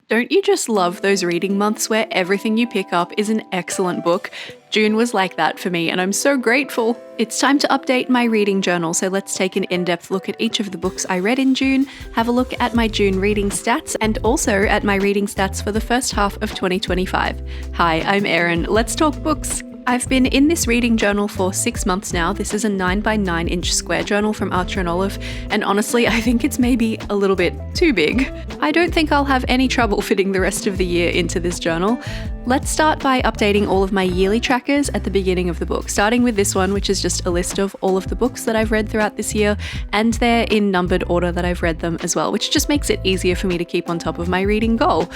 Don't you just love those reading months where everything you pick up is an excellent book? June was like that for me, and I'm so grateful. It's time to update my reading journal, so let's take an in-depth look at each of the books I read in June, have a look at my June reading stats, and also at my reading stats for the first half of 2025. Hi, I'm Erin. Let's talk books. I've been in this reading journal for 6 months now. This is a 9x9 inch square journal from Archer & Olive, and honestly, I think it's maybe a little bit too big. I don't think I'll have any trouble fitting the rest of the year into this journal. Let's start by updating all of my yearly trackers at the beginning of the book, starting with this one, which is just a list of all of the books that I've read throughout this year, and they're in numbered order that I've read them as well, which just makes it easier for me to keep on top of my reading goal.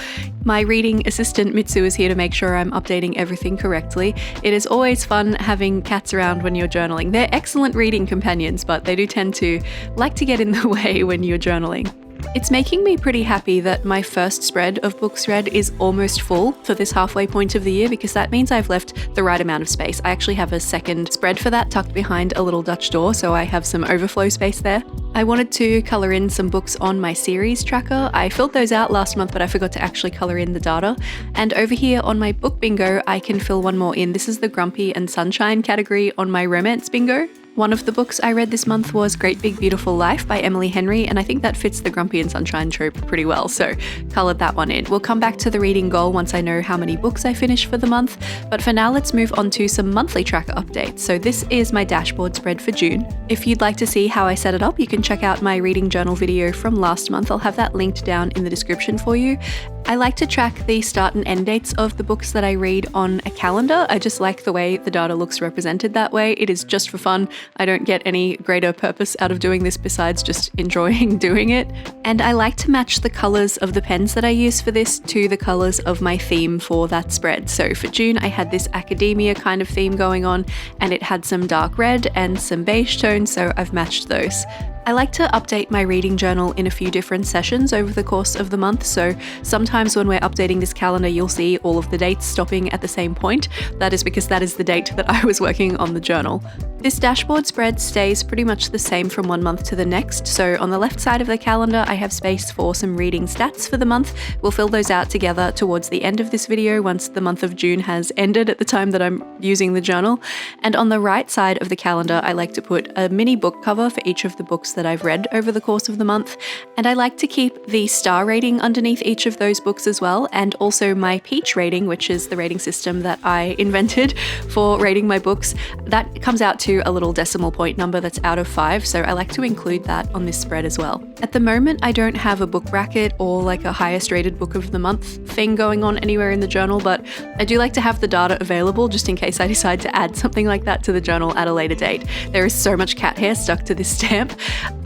My reading assistant Mitsu is here to make sure I'm updating everything correctly. It is always fun having cats around when you're journaling. They're excellent reading companions, but they do tend to like to get in the way when you're journaling. It's making me pretty happy that my first spread of books read is almost full for this halfway point of the year, because that means I've left the right amount of space. I actually have a second spread for that tucked behind a little Dutch door, so I have some overflow space there. I wanted to colour in some books on my series tracker. I filled those out last month, but I forgot to actually colour in the data. And over here on my book bingo, I can fill one more in. This is the Grumpy and Sunshine category on my romance bingo. One of the books I read this month was Great Big Beautiful Life by Emily Henry, and I think that fits the Grumpy and Sunshine trope pretty well, so coloured that one in. We'll come back to the reading goal once I know how many books I finish for the month, but for now let's move on to some monthly tracker updates. So this is my dashboard spread for June. If you'd like to see how I set it up, you can check out my reading journal video from last month. I'll have that linked down in the description for you. I like to track the start and end dates of the books that I read on a calendar. I just like the way the data looks represented that way. It is just for fun. I don't get any greater purpose out of doing this besides just enjoying doing it. And I like to match the colours of the pens that I use for this to the colours of my theme for that spread. So for June, I had this academia kind of theme going on, and it had some dark red and some beige tones, so I've matched those. I like to update my reading journal in a few different sessions over the course of the month, so sometimes when we're updating this calendar you'll see all of the dates stopping at the same point. That is because that is the date that I was working on the journal. This dashboard spread stays pretty much the same from one month to the next, so on the left side of the calendar I have space for some reading stats for the month. We'll fill those out together towards the end of this video once the month of June has ended at the time that I'm using the journal. And on the right side of the calendar I like to put a mini book cover for each of the books that I've read over the course of the month, and I like to keep the star rating underneath each of those books as well, and also my Peach rating, which is the rating system that I invented for rating my books. That comes out to a little decimal point number that's out of 5, so I like to include that on this spread as well. At the moment I don't have a book bracket or like a highest rated book of the month thing going on anywhere in the journal, but I do like to have the data available just in case I decide to add something like that to the journal at a later date. There is so much cat hair stuck to this stamp.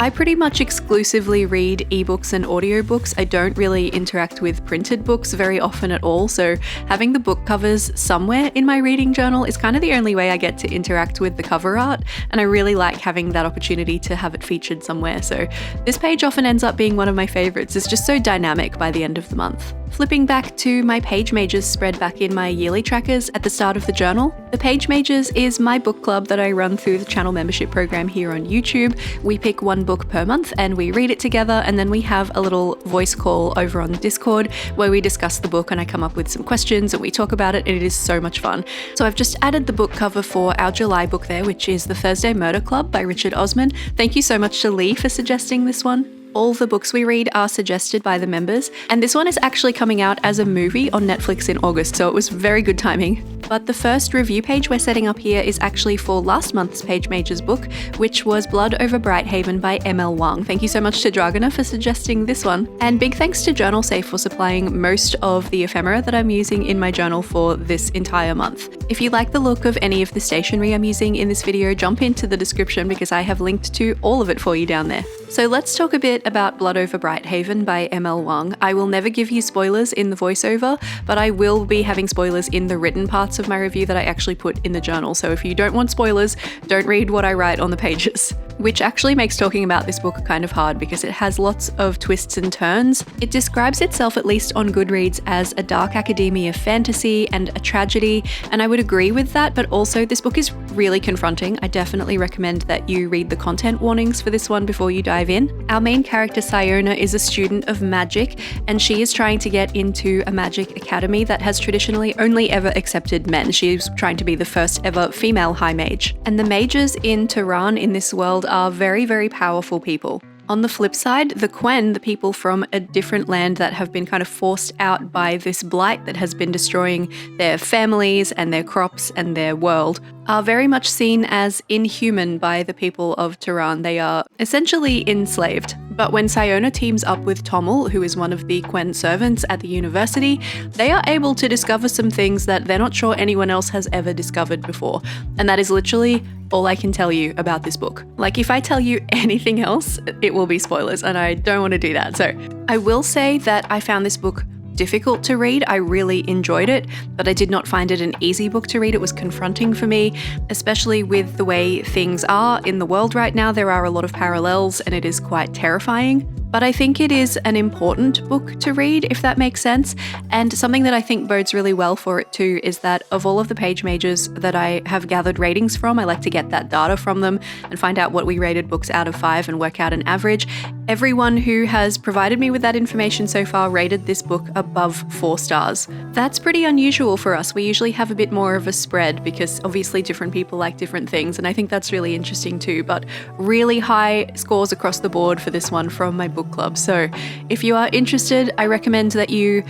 I pretty much exclusively read ebooks and audiobooks. I don't really interact with printed books very often at all, so having the book covers somewhere in my reading journal is kind of the only way I get to interact with the cover art, and I really like having that opportunity to have it featured somewhere. So this page often ends up being one of my favorites. It's just so dynamic by the end of the month. Flipping back to my Page Majors spread back in my yearly trackers at the start of the journal. The Page Majors is my book club that I run through the channel membership program here on YouTube. We pick one book per month and we read it together, and then we have a little voice call over on Discord where we discuss the book and I come up with some questions and we talk about it, and it is so much fun. So I've just added the book cover for our July book there, which is The Thursday Murder Club by Richard Osman. Thank you so much to Lee for suggesting this one. All the books we read are suggested by the members, and this one is actually coming out as a movie on Netflix in August, so it was very good timing. But the first review page we're setting up here is actually for last month's Page Majors book, which was Blood Over Brighthaven by M.L. Wang. Thank you so much to Dragona for suggesting this one. And big thanks to Journal Safe for supplying most of the ephemera that I'm using in my journal for this entire month. If you like the look of any of the stationery I'm using in this video, jump into the description because I have linked to all of it for you down there. So let's talk a bit about Blood Over Brighthaven by M.L. Wang. I will never give you spoilers in the voiceover, but I will be having spoilers in the written parts of my review that I actually put in the journal. So if you don't want spoilers, don't read what I write on the pages. Which actually makes talking about this book kind of hard because it has lots of twists and turns. It describes itself, at least on Goodreads, as a dark academia fantasy and a tragedy, and I would agree with that, but also this book is really confronting. I definitely recommend that you read the content warnings for this one before you dive in. Our main character, Siona, is a student of magic, and she is trying to get into a magic academy that has traditionally only ever accepted men. She's trying to be the first ever female high mage. And the mages in Tehran in this world are very, very powerful people. On the flip side, the Quen, the people from a different land that have been kind of forced out by this blight that has been destroying their families and their crops and their world, are very much seen as inhuman by the people of Tehran. They are essentially enslaved. But when Siona teams up with Tommel, who is one of the Quen servants at the university, they are able to discover some things that they're not sure anyone else has ever discovered before. And that is literally all I can tell you about this book. Like, if I tell you anything else, it will be spoilers, and I don't want to do that. So I will say that I found this book difficult to read. I really enjoyed it, but I did not find it an easy book to read. It was confronting for me, especially with the way things are in the world right now. There are a lot of parallels, and it is quite terrifying. But I think it is an important book to read, if that makes sense. And something that I think bodes really well for it too is that of all of the page mages that I have gathered ratings from, I like to get that data from them and find out what we rated books out of 5 and work out an average. Everyone who has provided me with that information so far rated this book above 4 stars. That's pretty unusual for us. We usually have a bit more of a spread because obviously different people like different things, and I think that's really interesting too. But really high scores across the board for this one from my book club. So if you are interested, I recommend that you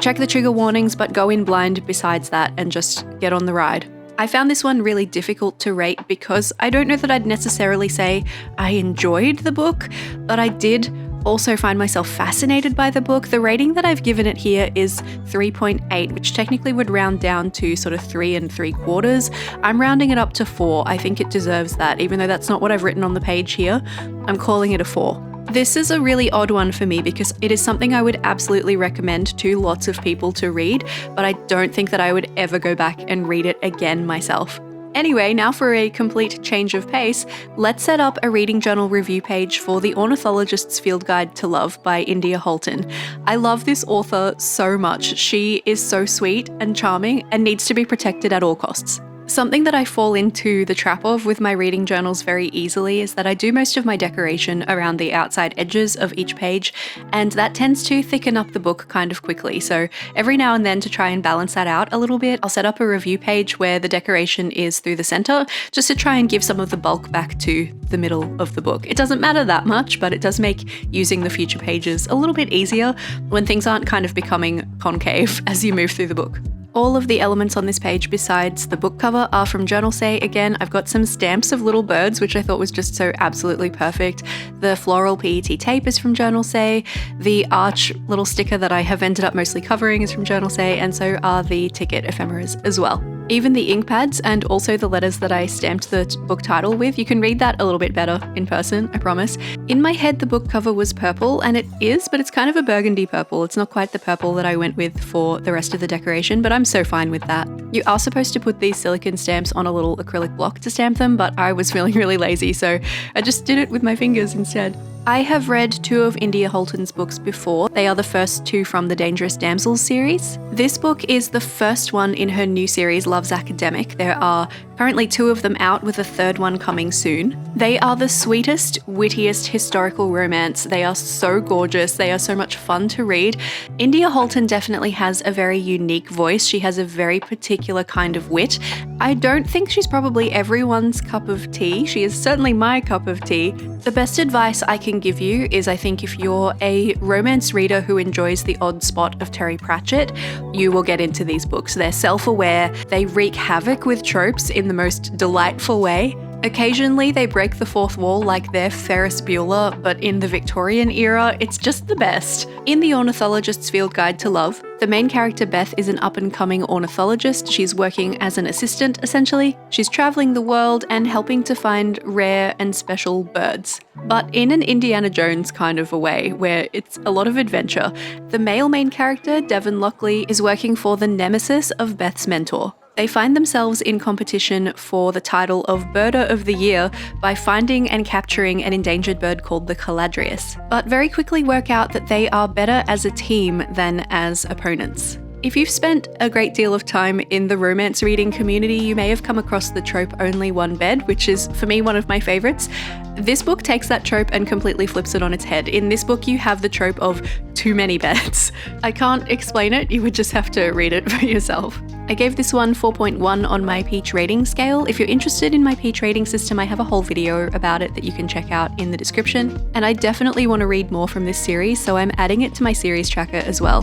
check the trigger warnings but go in blind besides that and just get on the ride. I found this one really difficult to rate because I don't know that I'd necessarily say I enjoyed the book, but I did also find myself fascinated by the book. The rating that I've given it here is 3.8, which technically would round down to sort of 3 3/4. I'm rounding it up to 4. I think it deserves that, even though that's not what I've written on the page here. I'm calling it a 4. This is a really odd one for me because it is something I would absolutely recommend to lots of people to read, but I don't think that I would ever go back and read it again myself. Anyway, now for a complete change of pace, let's set up a reading journal review page for The Ornithologist's Field Guide to Love by India Holton. I love this author so much. She is so sweet and charming and needs to be protected at all costs. Something that I fall into the trap of with my reading journals very easily is that I do most of my decoration around the outside edges of each page, and that tends to thicken up the book kind of quickly. So every now and then, to try and balance that out a little bit, I'll set up a review page where the decoration is through the center, just to try and give some of the bulk back to the middle of the book. It doesn't matter that much, but it does make using the future pages a little bit easier when things aren't kind of becoming concave as you move through the book. All of the elements on this page besides the book cover are from Journal Say. Again, I've got some stamps of little birds, which I thought was just so absolutely perfect. The floral PET tape is from Journal Say. The arch little sticker that I have ended up mostly covering is from Journal Say, and so are the ticket ephemeras as well. Even the ink pads and also the letters that I stamped the book title with, you can read that a little bit better in person, I promise. In my head, the book cover was purple, and it is, but it's kind of a burgundy purple. It's not quite the purple that I went with for the rest of the decoration, but I'm so fine with that. You are supposed to put these silicone stamps on a little acrylic block to stamp them, but I was feeling really lazy, so I just did it with my fingers instead. I have read 2 of India Holton's books before. They are the first 2 from the Dangerous Damsels series. This book is the first one in her new series, Love's Academic. There are currently 2 of them out, with a 3rd one coming soon. They are the sweetest, wittiest historical romance. They are so gorgeous. They are so much fun to read. India Holton definitely has a very unique voice. She has a very particular kind of wit. I don't think she's probably everyone's cup of tea. She is certainly my cup of tea. The best advice I can give you is, I think if you're a romance reader who enjoys the odd spot of Terry Pratchett, you will get into these books. They're self-aware, they wreak havoc with tropes in the most delightful way. Occasionally they break the fourth wall like they're Ferris Bueller, but in the Victorian era, it's just the best. In The Ornithologist's Field Guide to Love, the main character Beth is an up-and-coming ornithologist. She's working as an assistant, essentially. She's traveling the world and helping to find rare and special birds. But in an Indiana Jones kind of a way, where it's a lot of adventure. The male main character, Devon Lockley, is working for the nemesis of Beth's mentor. They find themselves in competition for the title of Birder of the Year by finding and capturing an endangered bird called the Caladrius, but very quickly work out that they are better as a team than as opponents. If you've spent a great deal of time in the romance reading community, you may have come across the trope only one bed, which is, for me, one of my favorites. This book takes that trope and completely flips it on its head. In this book, you have the trope of too many beds. I can't explain it, you would just have to read it for yourself. I gave this one 4.1 on my Peach rating scale. If you're interested in my Peach rating system, I have a whole video about it that you can check out in the description. And I definitely want to read more from this series, so I'm adding it to my series tracker as well.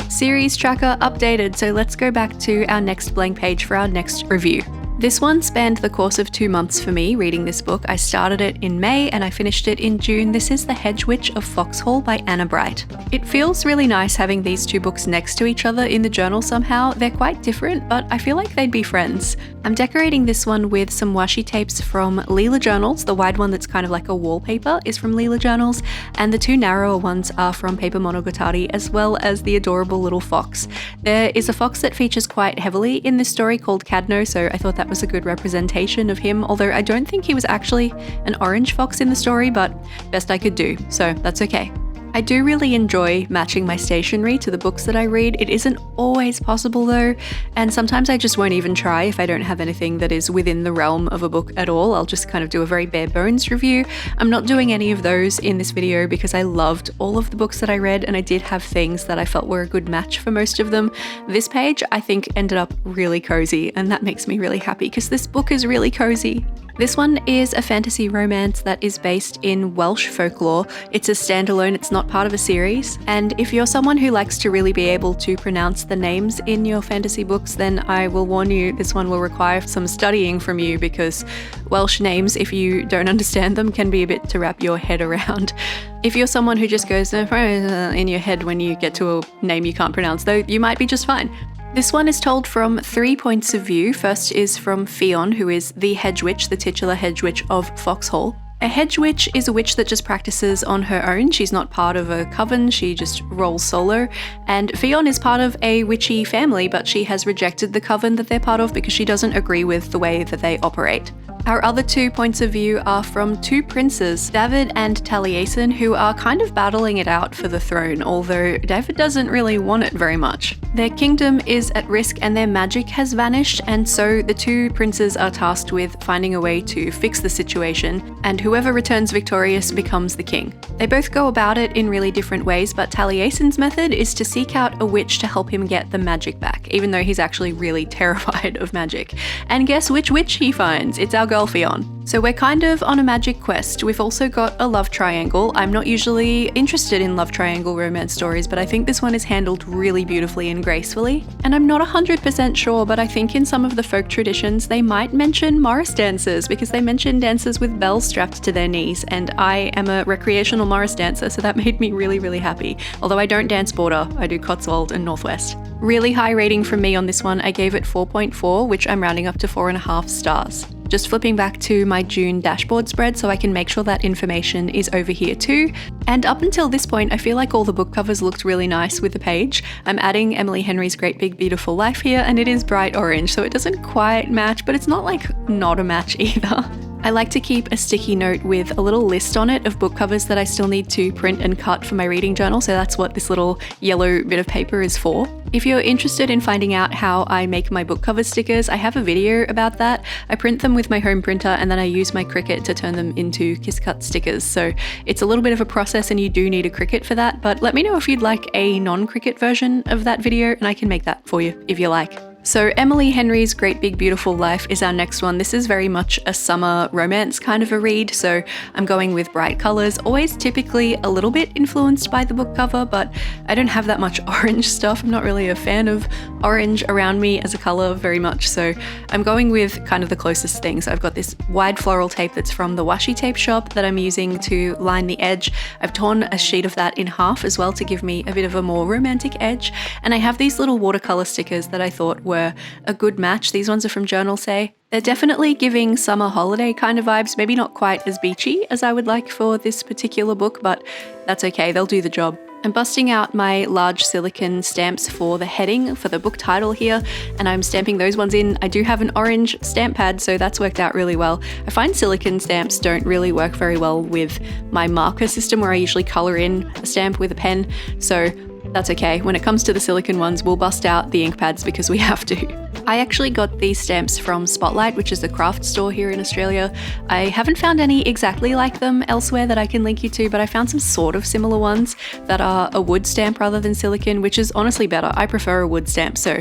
Series tracker updated, so let's go back to our next blank page for our next review. This one spanned the course of 2 months for me reading this book. I started it in May and I finished it in June. This is The Hedge Witch of Foxhall by Anna Bright. It feels really nice having these two books next to each other in the journal somehow. They're quite different, but I feel like they'd be friends. I'm decorating this one with some washi tapes from Leela Journals. The wide one that's kind of like a wallpaper is from Leela Journals, and the two narrower ones are from Paper Monogatari, as well as the adorable little fox. There is a fox that features quite heavily in this story called Cadno, so I thought that was a good representation of him, although I don't think he was actually an orange fox in the story, but best I could do, so that's okay. I do really enjoy matching my stationery to the books that I read. It isn't always possible though, and sometimes I just won't even try if I don't have anything that is within the realm of a book at all. I'll just kind of do a very bare bones review. I'm not doing any of those in this video because I loved all of the books that I read and I did have things that I felt were a good match for most of them. This page I think ended up really cozy, and that makes me really happy because this book is really cozy. This one is a fantasy romance that is based in Welsh folklore. It's a standalone, it's not part of a series, and if you're someone who likes to really be able to pronounce the names in your fantasy books, then I will warn you, this one will require some studying from you because Welsh names, if you don't understand them, can be a bit to wrap your head around. If you're someone who just goes in your head when you get to a name you can't pronounce, though, you might be just fine. This one is told from 3 points of view. First is from Fionn, who is the Hedge Witch, the titular Hedge Witch of Foxhall. A Hedge Witch is a witch that just practices on her own. She's not part of a coven, she just rolls solo. And Fionn is part of a witchy family, but she has rejected the coven that they're part of because she doesn't agree with the way that they operate. Our other 2 points of view are from 2 princes, David and Taliesin, who are kind of battling it out for the throne, although David doesn't really want it very much. Their kingdom is at risk and their magic has vanished, and so the 2 princes are tasked with finding a way to fix the situation, and whoever returns victorious becomes the king. They both go about it in really different ways, but Taliesin's method is to seek out a witch to help him get the magic back, even though he's actually really terrified of magic. And guess which witch he finds? It's our girl Fionn. So we're kind of on a magic quest. We've also got a love triangle. I'm not usually interested in love triangle romance stories, but I think this one is handled really beautifully and gracefully. And I'm not 100% sure, but I think in some of the folk traditions they might mention Morris dancers, because they mention dancers with bells strapped to their knees, and I am a recreational Morris dancer, so that made me really, really happy. Although I don't dance border, I do Cotswold and Northwest. Really high rating from me on this one. I gave it 4.4, which I'm rounding up to 4.5 stars. Just flipping back to my June dashboard spread so I can make sure that information is over here too. And up until this point, I feel like all the book covers looked really nice with the page. I'm adding Emily Henry's Great Big Beautiful Life here, and it is bright orange, so it doesn't quite match, but it's not like not a match either. I like to keep a sticky note with a little list on it of book covers that I still need to print and cut for my reading journal, so that's what this little yellow bit of paper is for. If you're interested in finding out how I make my book cover stickers, I have a video about that. I print them with my home printer and then I use my Cricut to turn them into Kiss Cut stickers, so it's a little bit of a process and you do need a Cricut for that, but let me know if you'd like a non-Cricut version of that video and I can make that for you if you like. So Emily Henry's Great Big Beautiful Life is our next one. This is very much a summer romance kind of a read, so I'm going with bright colours, always typically a little bit influenced by the book cover, but I don't have that much orange stuff. I'm not really a fan of orange around me as a colour very much, so I'm going with kind of the closest things. I've got this wide floral tape that's from the washi tape shop that I'm using to line the edge. I've torn a sheet of that in half as well to give me a bit of a more romantic edge, and I have these little watercolour stickers that I thought were a good match. These ones are from Journal Say. They're definitely giving summer holiday kind of vibes, maybe not quite as beachy as I would like for this particular book, but that's okay, they'll do the job. I'm busting out my large silicone stamps for the heading for the book title here, and I'm stamping those ones in. I do have an orange stamp pad, so that's worked out really well. I find silicone stamps don't really work very well with my marker system where I usually colour in a stamp with a pen, so that's okay. When it comes to the silicone ones, we'll bust out the ink pads because we have to. I actually got these stamps from Spotlight, which is a craft store here in Australia. I haven't found any exactly like them elsewhere that I can link you to, but I found some sort of similar ones that are a wood stamp rather than silicone, which is honestly better. I prefer a wood stamp, so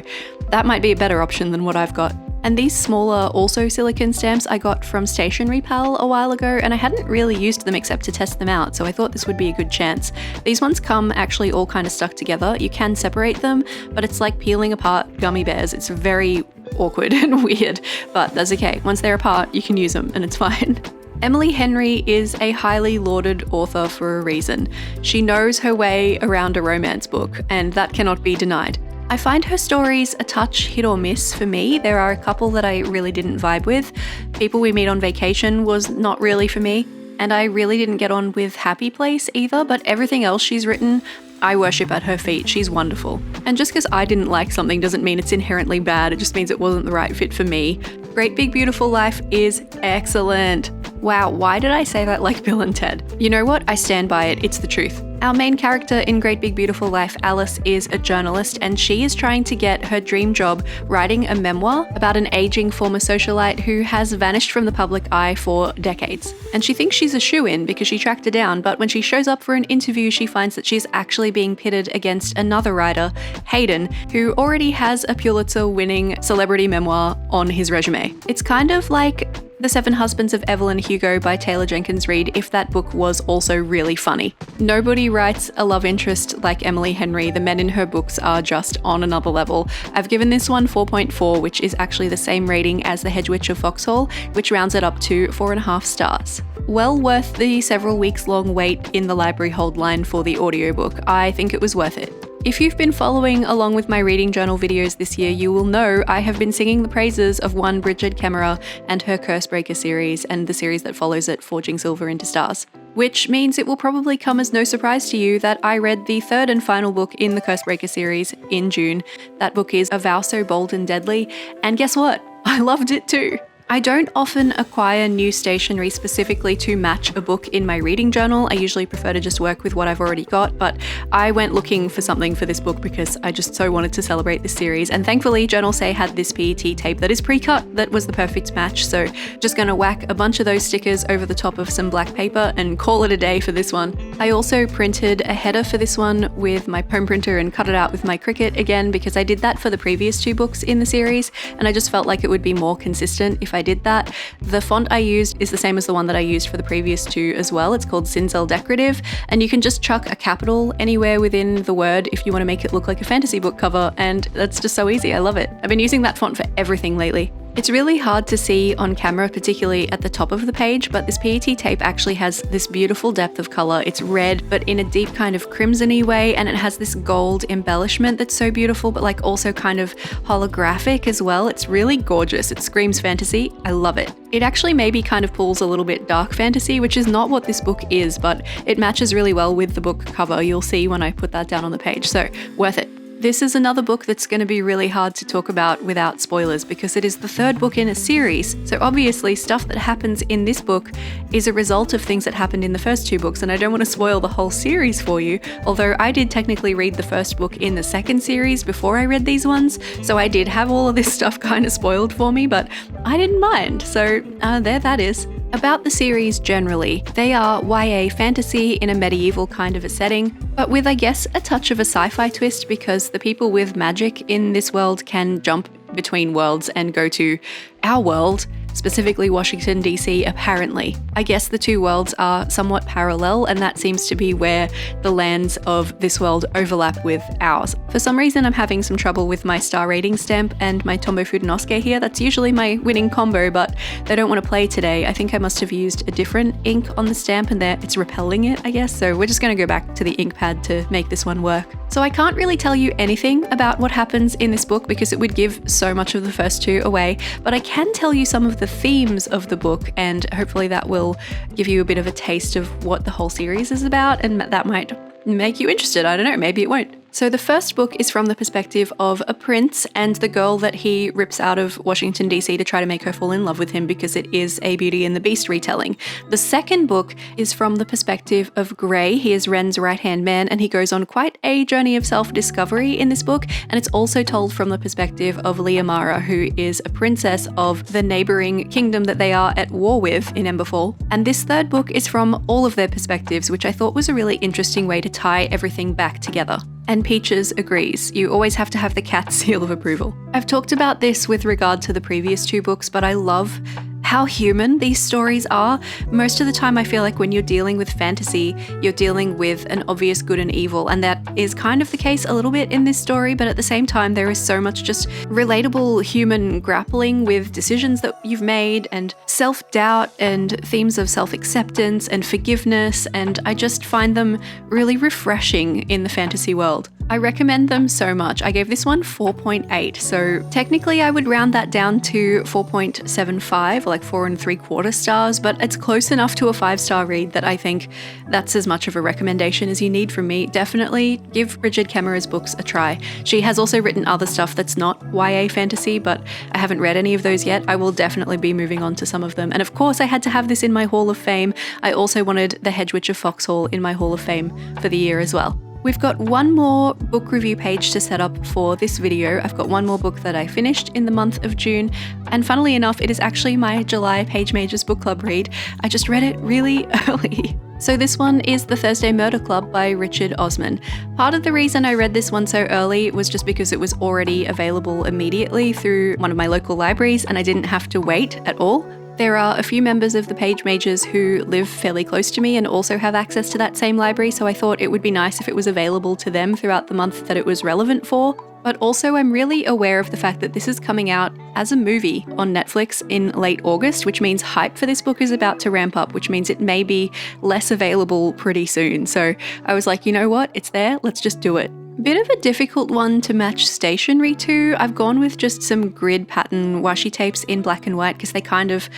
that might be a better option than what I've got. And these smaller, also silicone stamps I got from Stationery Pal a while ago, and I hadn't really used them except to test them out, so I thought this would be a good chance. These ones come actually all kind of stuck together. You can separate them, but it's like peeling apart gummy bears. It's very awkward and weird, but that's okay. Once they're apart, you can use them and it's fine. Emily Henry is a highly lauded author for a reason. She knows her way around a romance book, and that cannot be denied. I find her stories a touch hit or miss for me. There are a couple that I really didn't vibe with. People We Meet on Vacation was not really for me, and I really didn't get on with Happy Place either, but everything else she's written, I worship at her feet. She's wonderful. And just because I didn't like something doesn't mean it's inherently bad, it just means it wasn't the right fit for me. Great Big Beautiful Life is excellent. Wow, why did I say that like Bill and Ted? You know what? I stand by it. It's the truth. Our main character in Great Big Beautiful Life, Alice, is a journalist, and she is trying to get her dream job writing a memoir about an aging former socialite who has vanished from the public eye for decades. And she thinks she's a shoo-in because she tracked her down, but when she shows up for an interview, she finds that she's actually being pitted against another writer, Hayden, who already has a Pulitzer-winning celebrity memoir on his resume. It's kind of like The Seven Husbands of Evelyn Hugo by Taylor Jenkins Reid if that book was also really funny. Nobody writes a love interest like Emily Henry. The men in her books are just on another level. I've given this one 4.4, which is actually the same rating as The Hedge of Foxhall, which rounds it up to 4.5 stars. Well worth the several weeks long wait in the library hold line for the audiobook. I think it was worth it. If you've been following along with my reading journal videos this year, you will know I have been singing the praises of one Brigid Kemmerer and her Cursebreaker series and the series that follows it, Forging Silver into Stars. Which means it will probably come as no surprise to you that I read the third and final book in the Cursebreaker series in June. That book is A Vow So Bold and Deadly, and guess what? I loved it too. I don't often acquire new stationery specifically to match a book in my reading journal. I usually prefer to just work with what I've already got, but I went looking for something for this book because I just so wanted to celebrate this series, and thankfully Journal Say had this PET tape that is pre-cut that was the perfect match, so just gonna whack a bunch of those stickers over the top of some black paper and call it a day for this one. I also printed a header for this one with my foam printer and cut it out with my Cricut again because I did that for the previous two books in the series, and I just felt like it would be more consistent if I did that. The font I used is the same as the one that I used for the previous two as well. It's called Cinzel Decorative, and you can just chuck a capital anywhere within the word if you want to make it look like a fantasy book cover, and that's just so easy. I love it. I've been using that font for everything lately. It's really hard to see on camera, particularly at the top of the page, but this PET tape actually has this beautiful depth of color. It's red, but in a deep kind of crimson-y way, and it has this gold embellishment that's so beautiful, but like also kind of holographic as well. It's really gorgeous. It screams fantasy. I love it. It actually maybe kind of pulls a little bit dark fantasy, which is not what this book is, but it matches really well with the book cover. You'll see when I put that down on the page, so worth it. This is another book that's going to be really hard to talk about without spoilers because it is the third book in a series, so obviously stuff that happens in this book is a result of things that happened in the first two books, and I don't want to spoil the whole series for you, although I did technically read the first book in the second series before I read these ones, so I did have all of this stuff kind of spoiled for me, but I didn't mind, so there that is. About the series generally, they are YA fantasy in a medieval kind of a setting, but with, I guess, a touch of a sci-fi twist because the people with magic in this world can jump between worlds and go to our world, specifically Washington, DC, apparently. I guess the two worlds are somewhat parallel, and that seems to be where the lands of this world overlap with ours. For some reason, I'm having some trouble with my star rating stamp and my Tombow Fudenosuke here. That's usually my winning combo, but they don't want to play today. I think I must have used a different ink on the stamp and it's repelling it, I guess. So we're just going to go back to the ink pad to make this one work. So I can't really tell you anything about what happens in this book because it would give so much of the first two away, but I can tell you some of the themes of the book, and hopefully that will give you a bit of a taste of what the whole series is about, and that might make you interested. I don't know, maybe it won't. So the first book is from the perspective of a prince and the girl that he rips out of Washington, D.C. to try to make her fall in love with him because it is a Beauty and the Beast retelling. The second book is from the perspective of Gray. He is Ren's right-hand man, and he goes on quite a journey of self-discovery in this book, and it's also told from the perspective of Liamara, who is a princess of the neighbouring kingdom that they are at war with in Emberfall. And this third book is from all of their perspectives, which I thought was a really interesting way to tie everything back together. And Peaches agrees. You always have to have the cat's seal of approval. I've talked about this with regard to the previous two books, but I love how human these stories are. Most of the time I feel like when you're dealing with fantasy, you're dealing with an obvious good and evil, and that is kind of the case a little bit in this story, but at the same time there is so much just relatable human grappling with decisions that you've made and self-doubt and themes of self-acceptance and forgiveness, and I just find them really refreshing in the fantasy world. I recommend them so much. I gave this one 4.8, so technically I would round that down to 4.75 or like 4.75 stars, but it's close enough to a 5-star read that I think that's as much of a recommendation as you need from me. Definitely give Brigid Kemmerer's books a try. She has also written other stuff that's not YA fantasy, but I haven't read any of those yet. I will definitely be moving on to some of them. And of course I had to have this in my Hall of Fame. I also wanted The Hedge Witch of Foxhall in my Hall of Fame for the year as well. We've got one more book review page to set up for this video. I've got one more book that I finished in the month of June, and funnily enough, it is actually my July Page Majors book club read. I just read it really early. So this one is The Thursday Murder Club by Richard Osman. Part of the reason I read this one so early was just because it was already available immediately through one of my local libraries and I didn't have to wait at all. There are a few members of the Page Majors who live fairly close to me and also have access to that same library, so I thought it would be nice if it was available to them throughout the month that it was relevant for. But also I'm really aware of the fact that this is coming out as a movie on Netflix in late August, which means hype for this book is about to ramp up, which means it may be less available pretty soon. So I was like, you know what, it's there, let's just do it. Bit of a difficult one to match stationery to. I've gone with just some grid pattern washi tapes in black and white because they kind of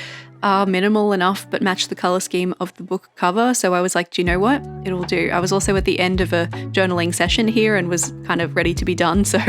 are minimal enough but match the color scheme of the book cover. So I was like, do you know what? It'll do. I was also at the end of a journaling session here and was kind of ready to be done. So,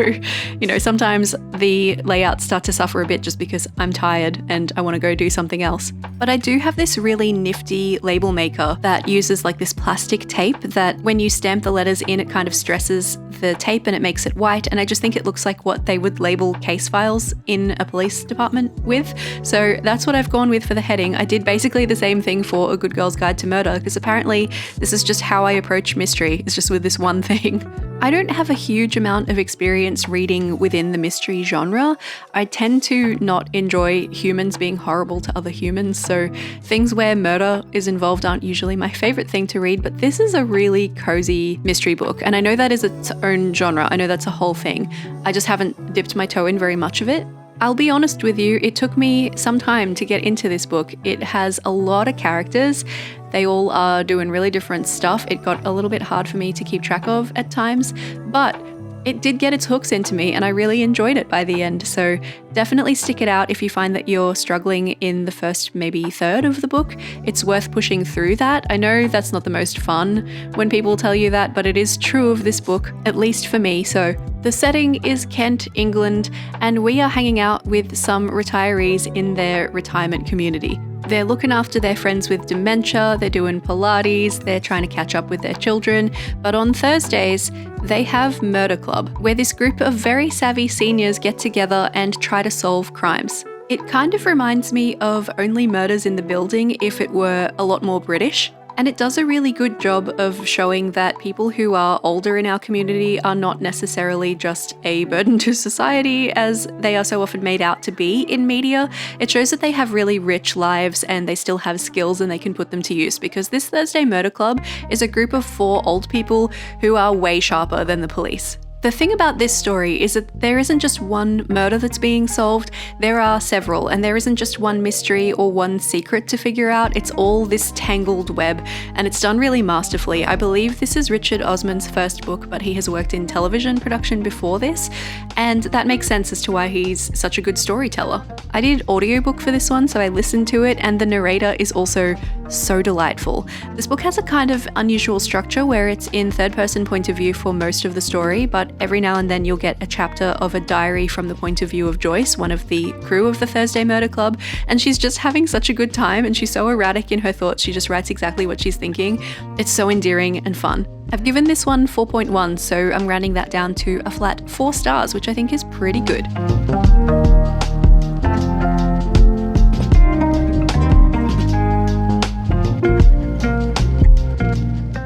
you know, sometimes the layouts start to suffer a bit just because I'm tired and I want to go do something else. But I do have this really nifty label maker that uses like this plastic tape that when you stamp the letters in, it kind of stresses the tape and it makes it white. And I just think it looks like what they would label case files in a police department with. So that's what I've gone with for the heading. I did basically the same thing for A Good Girl's Guide to Murder because apparently this is just how I approach mystery. It's just with this one thing. I don't have a huge amount of experience reading within the mystery genre. I tend to not enjoy humans being horrible to other humans, so things where murder is involved aren't usually my favorite thing to read, but this is a really cozy mystery book, and I know that is its own genre. I know that's a whole thing. I just haven't dipped my toe in very much of it. I'll be honest with you, it took me some time to get into this book. It has a lot of characters. They all are doing really different stuff. It got a little bit hard for me to keep track of at times, but it did get its hooks into me and I really enjoyed it by the end. So definitely stick it out if you find that you're struggling in the first maybe third of the book. It's worth pushing through that. I know that's not the most fun when people tell you that, but it is true of this book, at least for me. So the setting is Kent, England, and we are hanging out with some retirees in their retirement community. They're looking after their friends with dementia, they're doing Pilates, they're trying to catch up with their children, but on Thursdays, they have Murder Club, where this group of very savvy seniors get together and try to solve crimes. It kind of reminds me of Only Murders in the Building if it were a lot more British. And it does a really good job of showing that people who are older in our community are not necessarily just a burden to society as they are so often made out to be in media. It shows that they have really rich lives and they still have skills and they can put them to use, because this Thursday Murder Club is a group of 4 old people who are way sharper than the police. The thing about this story is that there isn't just one murder that's being solved, there are several, and there isn't just one mystery or one secret to figure out, it's all this tangled web, and it's done really masterfully. I believe this is Richard Osman's first book, but he has worked in television production before this, and that makes sense as to why he's such a good storyteller. I did audiobook for this one, so I listened to it, and the narrator is also so delightful. This book has a kind of unusual structure where it's in third-person point of view for most of the story, but every now and then you'll get a chapter of a diary from the point of view of Joyce, one of the crew of the Thursday Murder Club, and she's just having such a good time and she's so erratic in her thoughts, she just writes exactly what she's thinking. It's so endearing and fun. I've given this one 4.1, so I'm rounding that down to a flat 4 stars, which I think is pretty good.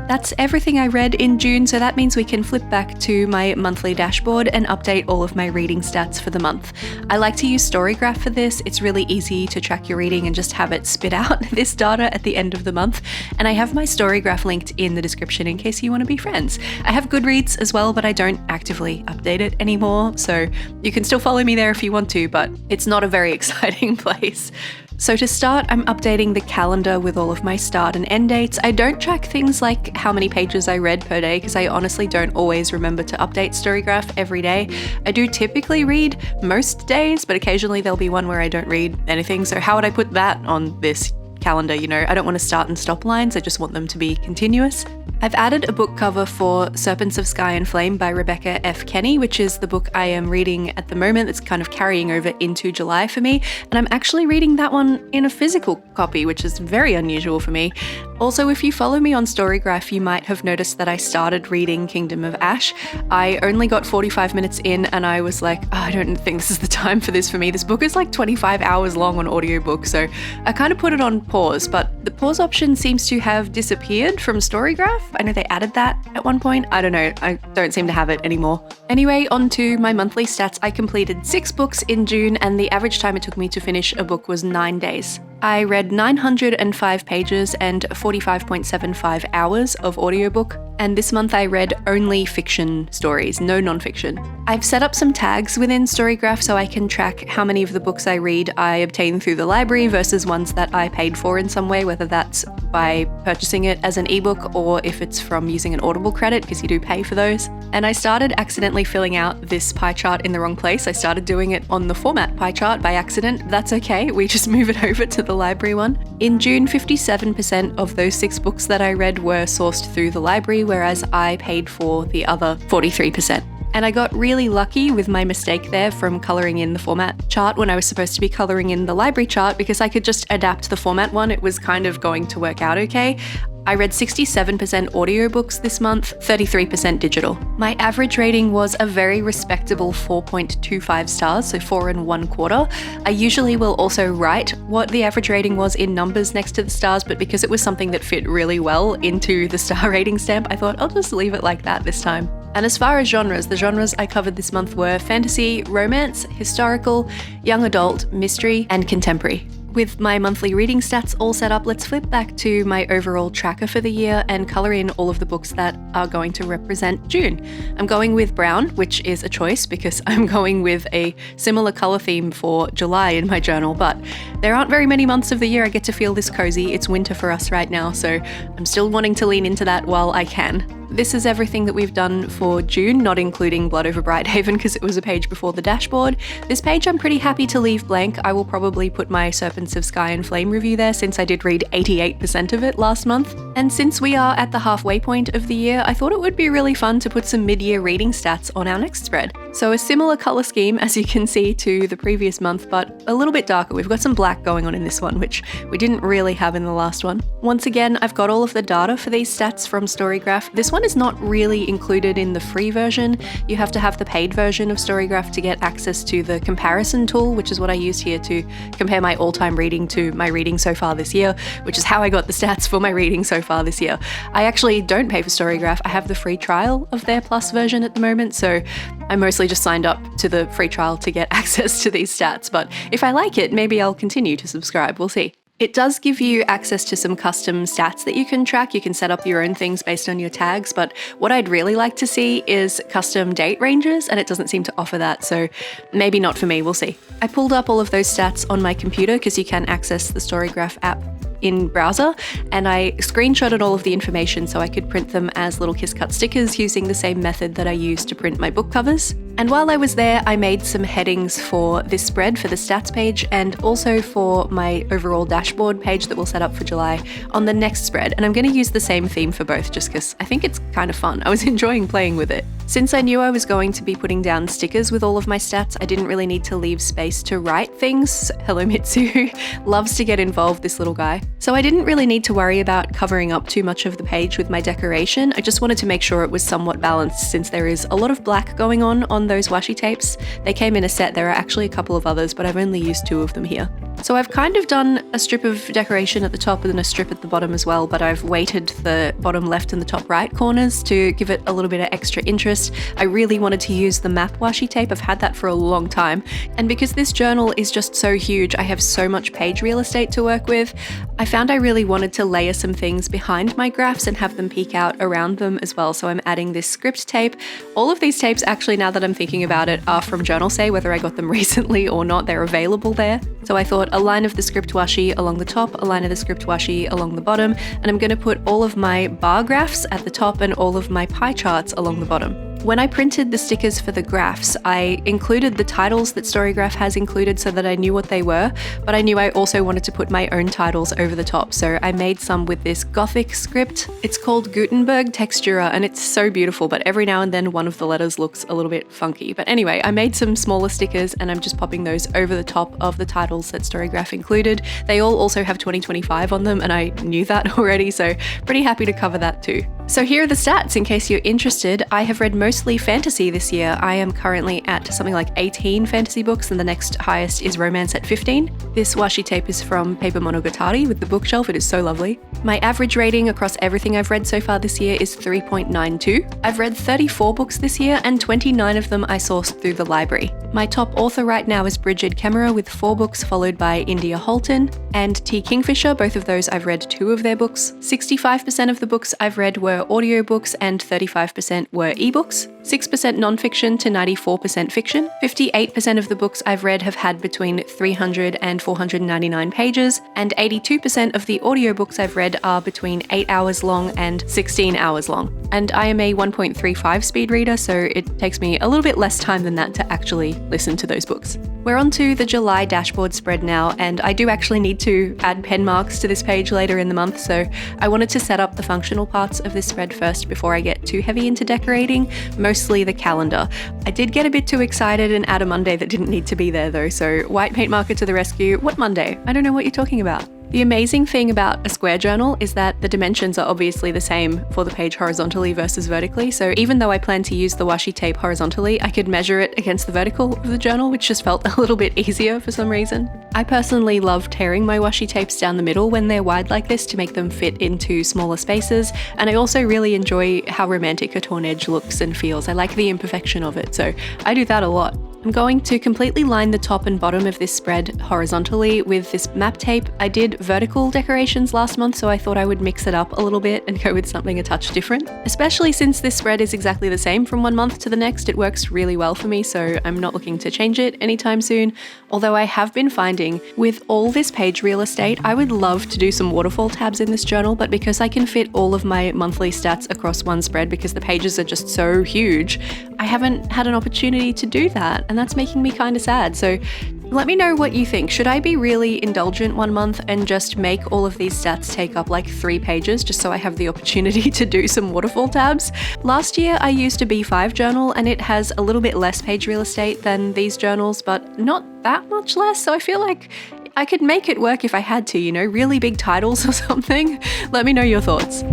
That's everything I read in June, so that means we can flip back to my monthly dashboard and update all of my reading stats for the month. I like to use Storygraph for this. It's really easy to track your reading and just have it spit out this data at the end of the month. And I have my Storygraph linked in the description in case you want to be friends. I have Goodreads as well, but I don't actively update it anymore, so you can still follow me there if you want to, but it's not a very exciting place. So to start, I'm updating the calendar with all of my start and end dates. I don't track things like how many pages I read per day because I honestly don't always remember to update Storygraph every day. I do typically read most days, but occasionally there'll be one where I don't read anything. So how would I put that on this calendar? You know, I don't want to start and stop lines. I just want them to be continuous. I've added a book cover for Serpents of Sky and Flame by Rebecca F. Kenny, which is the book I am reading at the moment that's kind of carrying over into July for me, and I'm actually reading that one in a physical copy, which is very unusual for me. Also, if you follow me on Storygraph, you might have noticed that I started reading Kingdom of Ash. I only got 45 minutes in and I was like, oh, I don't think this is the time for this for me. This book is like 25 hours long on audiobook, so I kind of put it on pause, but the pause option seems to have disappeared from Storygraph. I know they added that at one point. I don't know. I don't seem to have it anymore. Anyway, on to my monthly stats. I completed 6 books in June, and the average time it took me to finish a book was 9 days. I read 905 pages and 45.75 hours of audiobook, and this month I read only fiction stories, no non-fiction. I've set up some tags within Storygraph so I can track how many of the books I read I obtain through the library versus ones that I paid for in some way, whether that's by purchasing it as an ebook or if it's from using an Audible credit, because you do pay for those. And I started accidentally filling out this pie chart in the wrong place. I started doing it on the format pie chart by accident. That's okay, we just move it over to the library one. In June, 57% of those 6 books that I read were sourced through the library, whereas I paid for the other 43%. And I got really lucky with my mistake there from colouring in the format chart when I was supposed to be colouring in the library chart, because I could just adapt the format one. It was kind of going to work out okay. I read 67% audiobooks this month, 33% digital. My average rating was a very respectable 4.25 stars, so 4 1/4. I usually will also write what the average rating was in numbers next to the stars, but because it was something that fit really well into the star rating stamp, I thought I'll just leave it like that this time. And as far as genres, the genres I covered this month were fantasy, romance, historical, young adult, mystery, and contemporary. With my monthly reading stats all set up, let's flip back to my overall tracker for the year and colour in all of the books that are going to represent June. I'm going with brown, which is a choice because I'm going with a similar colour theme for July in my journal, but there aren't very many months of the year I get to feel this cozy. It's winter for us right now, so I'm still wanting to lean into that while I can. This is everything that we've done for June, not including Blood over Brighthaven because it was a page before the dashboard. This page I'm pretty happy to leave blank. I will probably put my Serpents of Sky and Flame review there since I did read 88% of it last month. And since we are at the halfway point of the year, I thought it would be really fun to put some mid-year reading stats on our next spread. So a similar colour scheme as you can see to the previous month, but a little bit darker. We've got some black going on in this one, which we didn't really have in the last one. Once again, I've got all of the data for these stats from Storygraph. This one is not really included in the free version. You have to have the paid version of Storygraph to get access to the comparison tool, which is what I used here to compare my all-time reading to my reading so far this year, which is how I got the stats for my reading so far this year. I actually don't pay for Storygraph. I have the free trial of their Plus version at the moment, so I mostly just signed up to the free trial to get access to these stats, but if I like it, maybe I'll continue to subscribe. We'll see. It does give you access to some custom stats that you can track. You can set up your own things based on your tags, but what I'd really like to see is custom date ranges, and it doesn't seem to offer that, so maybe not for me, we'll see. I pulled up all of those stats on my computer because you can access the Storygraph app in browser, and I screenshotted all of the information so I could print them as little Kiss Cut stickers using the same method that I used to print my book covers. And while I was there, I made some headings for this spread for the stats page and also for my overall dashboard page that we'll set up for July on the next spread. And I'm going to use the same theme for both just because I think it's kind of fun. I was enjoying playing with it. Since I knew I was going to be putting down stickers with all of my stats, I didn't really need to leave space to write things. Hello Mitsu, loves to get involved, this little guy. So I didn't really need to worry about covering up too much of the page with my decoration. I just wanted to make sure it was somewhat balanced since there is a lot of black going on those washi tapes. They came in a set, there are actually a couple of others, but I've only used 2 of them here. So I've kind of done a strip of decoration at the top and then a strip at the bottom as well, but I've weighted the bottom left and the top right corners to give it a little bit of extra interest. I really wanted to use the map washi tape. I've had that for a long time. And because this journal is just so huge, I have so much page real estate to work with, I found I really wanted to layer some things behind my graphs and have them peek out around them as well. So I'm adding this script tape. All of these tapes, actually, now that I'm thinking about it, are from Journal Say, whether I got them recently or not, they're available there. So I thought a line of the script washi along the top, a line of the script washi along the bottom, and I'm going to put all of my bar graphs at the top and all of my pie charts along the bottom. When I printed the stickers for the graphs, I included the titles that Storygraph has included so that I knew what they were, but I knew I also wanted to put my own titles over the top, so I made some with this Gothic script. It's called Gutenberg Textura, and it's so beautiful, but every now and then one of the letters looks a little bit funky. But anyway, I made some smaller stickers and I'm just popping those over the top of the titles that Storygraph included. They all also have 2025 on them, and I knew that already, so pretty happy to cover that too. So here are the stats in case you're interested. I have read mostly fantasy this year. I am currently at something like 18 fantasy books, and the next highest is romance at 15. This washi tape is from Paper Monogatari with the bookshelf. It is so lovely. My average rating across everything I've read so far this year is 3.92. I've read 34 books this year, and 29 of them I sourced through the library. My top author right now is Brigid Kemmerer with 4 books, followed by India Holton and T. Kingfisher. Both of those I've read 2 of their books. 65% of the books I've read were audiobooks and 35% were ebooks. 6% non-fiction to 94% fiction. 58% of the books I've read have had between 300 and 499 pages, and 82% of the audiobooks I've read are between 8 hours long and 16 hours long. And I am a 1.35 speed reader, so it takes me a little bit less time than that to actually listen to those books. We're on to the July dashboard spread now, and I do actually need to add pen marks to this page later in the month, so I wanted to set up the functional parts of this spread first before I get too heavy into decorating, mostly the calendar. I did get a bit too excited and add a Monday that didn't need to be there though, so white paint marker to the rescue. What Monday? I don't know what you're talking about. The amazing thing about a square journal is that the dimensions are obviously the same for the page horizontally versus vertically, so even though I plan to use the washi tape horizontally, I could measure it against the vertical of the journal, which just felt a little bit easier for some reason. I personally love tearing my washi tapes down the middle when they're wide like this to make them fit into smaller spaces, and I also really enjoy how romantic a torn edge looks and feels. I like the imperfection of it, so I do that a lot. I'm going to completely line the top and bottom of this spread horizontally with this map tape. I did vertical decorations last month, so I thought I would mix it up a little bit and go with something a touch different. Especially since this spread is exactly the same from one month to the next, it works really well for me, so I'm not looking to change it anytime soon. Although I have been finding, with all this page real estate, I would love to do some waterfall tabs in this journal, but because I can fit all of my monthly stats across one spread because the pages are just so huge, I haven't had an opportunity to do that. And that's making me kind of sad. So let me know what you think. Should I be really indulgent one month and just make all of these stats take up like 3 pages just so I have the opportunity to do some waterfall tabs? Last year I used a B5 journal and it has a little bit less page real estate than these journals, but not that much less. So I feel like I could make it work if I had to, you know, really big titles or something. Let me know your thoughts.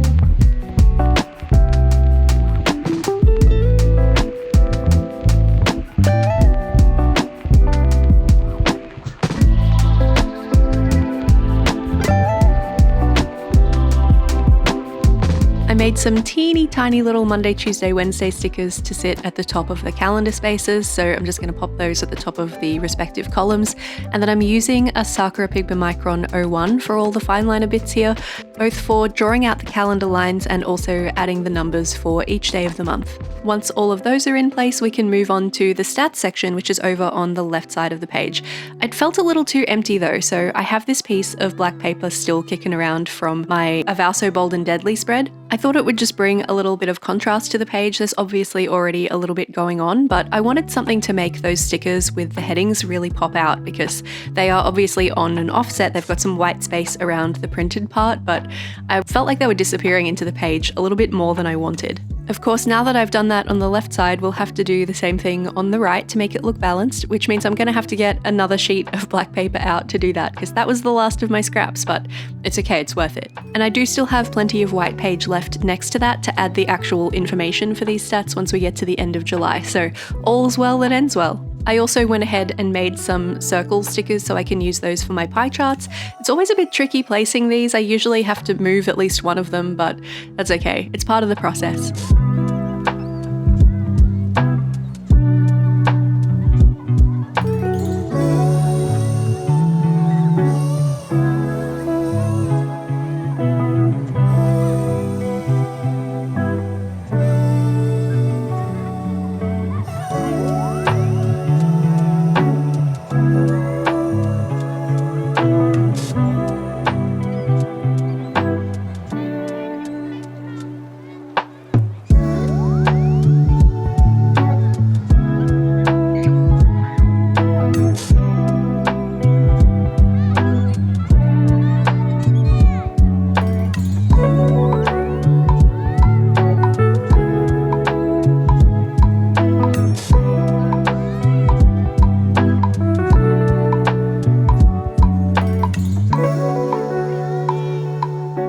made some teeny tiny little Monday, Tuesday, Wednesday stickers to sit at the top of the calendar spaces, so I'm just going to pop those at the top of the respective columns. And then I'm using a Sakura Pigma Micron 01 for all the fine liner bits here, both for drawing out the calendar lines and also adding the numbers for each day of the month. Once all of those are in place, we can move on to the stats section, which is over on the left side of the page. It felt a little too empty though, so I have this piece of black paper still kicking around from my A Vow So Bold and Deadly spread. I thought it would just bring a little bit of contrast to the page. There's obviously already a little bit going on, but I wanted something to make those stickers with the headings really pop out because they are obviously on an offset. They've got some white space around the printed part, but I felt like they were disappearing into the page a little bit more than I wanted. Of course, now that I've done that on the left side, we'll have to do the same thing on the right to make it look balanced, which means I'm going to have to get another sheet of black paper out to do that, because that was the last of my scraps, but it's okay, it's worth it. And I do still have plenty of white page left next to that to add the actual information for these stats once we get to the end of July, so all's well that ends well. I also went ahead and made some circle stickers so I can use those for my pie charts. It's always a bit tricky placing these. I usually have to move at least one of them, but that's okay. It's part of the process.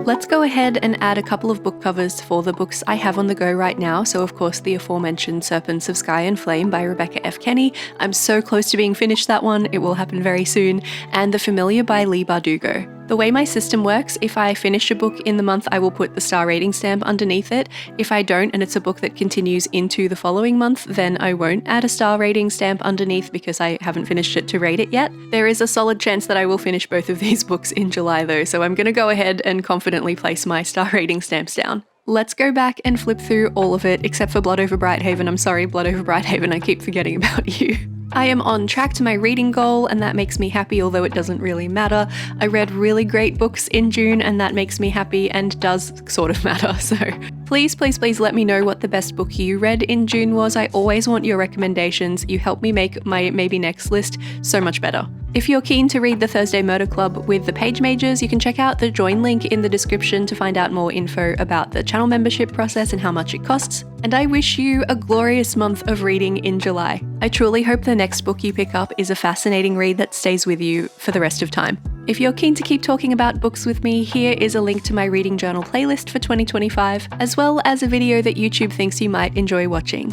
Let's go ahead and add a couple of book covers for the books I have on the go right now. So of course the aforementioned Serpents of Sky and Flame by Rebecca F. Kenny. I'm so close to being finished that one, it will happen very soon. And The Familiar by Leigh Bardugo. The way my system works, if I finish a book in the month, I will put the star rating stamp underneath it. If I don't, and it's a book that continues into the following month, then I won't add a star rating stamp underneath because I haven't finished it to rate it yet. There is a solid chance that I will finish both of these books in July though, so I'm going to go ahead and confidently place my star rating stamps down. Let's go back and flip through all of it, except for Blood Over Brighthaven. I'm sorry, Blood Over Brighthaven, I keep forgetting about you. I am on track to my reading goal, and that makes me happy, although it doesn't really matter. I read really great books in June, and that makes me happy and does sort of matter, so please, please, please let me know what the best book you read in June was. I always want your recommendations. You help me make my maybe next list so much better. If you're keen to read the Thursday Murder Club with the Page Majors, you can check out the join link in the description to find out more info about the channel membership process and how much it costs. And I wish you a glorious month of reading in July. I truly hope the next book you pick up is a fascinating read that stays with you for the rest of time. If you're keen to keep talking about books with me, here is a link to my reading journal playlist for 2025, as well as a video that YouTube thinks you might enjoy watching.